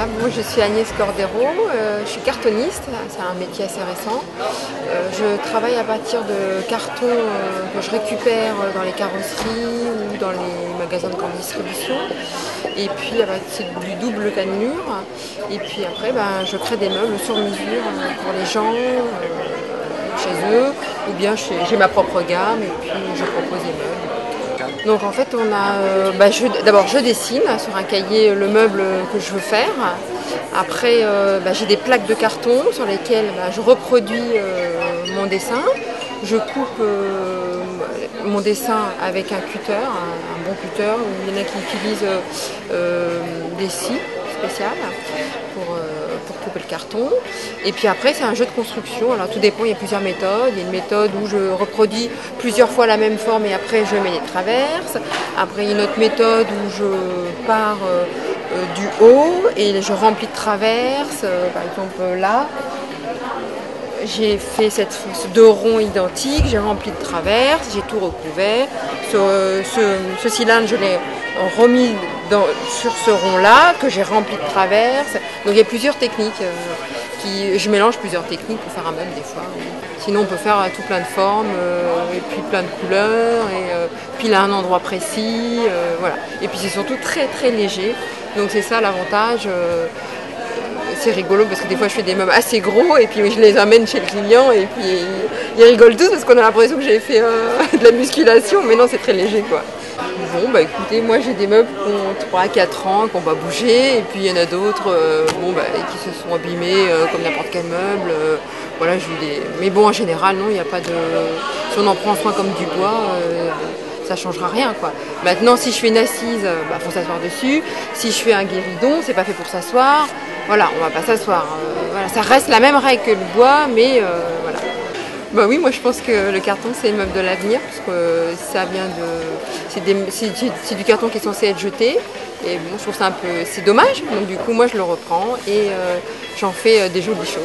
Voilà, moi je suis Agnès Cordero, je suis cartoniste, c'est un métier assez récent. Je travaille à partir de cartons que je récupère dans les carrosseries ou dans les magasins de grande distribution. Et puis c'est du double cannelure. Et puis après je crée des meubles sur mesure pour les gens chez eux, ou bien j'ai ma propre gamme et puis je propose des meubles. Donc en fait d'abord je dessine sur un cahier le meuble que je veux faire. Après j'ai des plaques de carton sur lesquelles je reproduis mon dessin. Je coupe mon dessin avec un cutter, un bon cutter. Il y en a qui utilisent des scies spéciales pour couper le carton. Et puis après c'est un jeu de construction, alors tout dépend, il y a plusieurs méthodes. Il y a une méthode où je reproduis plusieurs fois la même forme et après je mets des traverses. Après il y a une autre méthode où je pars du haut et je remplis de traverses. Par exemple là, j'ai fait deux ronds identiques, j'ai rempli de traverses, j'ai tout recouvert. Ce cylindre, je l'ai remis sur ce rond-là, que j'ai rempli de traverses. Donc il y a plusieurs techniques. Je mélange plusieurs techniques pour faire un meuble des fois. Sinon on peut faire tout plein de formes, et puis plein de couleurs, et puis à un endroit précis. Voilà. Et puis c'est surtout très très léger. Donc c'est ça l'avantage. C'est rigolo parce que des fois je fais des meubles assez gros et puis je les amène chez le client et puis ils rigolent tous parce qu'on a l'impression que j'ai fait de la musculation, mais non, c'est très léger quoi. Bon écoutez, moi j'ai des meubles qui ont 3 à 4 ans, qui n'ont pas bougé, et puis il y en a d'autres qui se sont abîmés comme n'importe quel meuble. Voilà, mais bon, en général non, il n'y a pas de... Si on en prend soin comme du bois, ça changera rien quoi. Maintenant si je fais une assise, faut s'asseoir dessus. Si je fais un guéridon, c'est pas fait pour s'asseoir. Voilà, on va pas s'asseoir. Voilà, ça reste la même règle que le bois, mais voilà. Bah oui, moi je pense que le carton c'est le meuble de l'avenir parce que ça vient de, c'est du carton qui est censé être jeté. Et bon, je trouve ça c'est dommage. Donc du coup moi je le reprends et j'en fais des jolies choses.